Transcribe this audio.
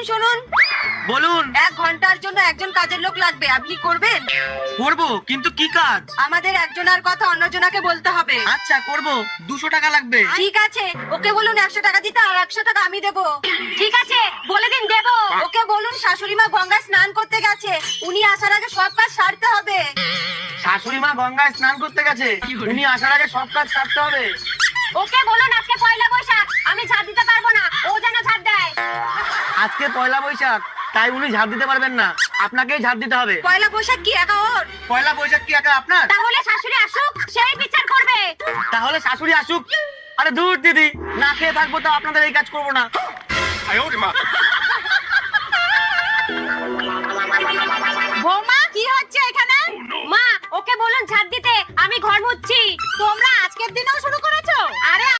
শুনুন। বলুন। 1 ঘন্টার জন্য একজন কাজের লোক লাগবে, আপনি করবেন? করবো, কিন্তু কি কাজ? আমাদের একজনের কথা অন্যজনাকে বলতে হবে। আচ্ছা করবো, 200 টাকা লাগবে। ঠিক আছে, ওকে বলুন 100 টাকা দিতে, আর 100 টাকা আমি দেবো। ঠিক আছে, বলে দিন দেবো। ওকে বলুন শাশুড়ি মা গঙ্গায় স্নান করতে গেছে, উনি আসার আগে সব কাজ সারতে হবে। শাশুড়ি মা গঙ্গায় স্নান করতে গেছে, উনি আসার আগে সব কাজ সারতে হবে। ওকে বলুন আজকে পয়লা বৈশাখ, আমি ঝাড় দিতে পারবো না, ও যেন ঝাড় দেয়। আজকে পয়লা বৈশাখ, তাই উনি ঝাড় দিতে পারবেন না, আপনাকেই ঝাড় দিতে হবে। পয়লা বৈশাখ কি একা ওর? পয়লা বৈশাখ কি একা আপনার? তাহলে শাশুড়ি আসুক, সেই বিচার করবে। তাহলে শাশুড়ি আসুক। আরে দূর দিদি, না খেয়ে থাকবো তো আপনাদের এই কাজ করবো না। বৌমা কি হচ্ছে এখানে? মা ওকে বলুন ঝাড় দিতে, আমি ঘর মুছছি। তোমরা আজকের দিনেও শুরু করেছো? আরে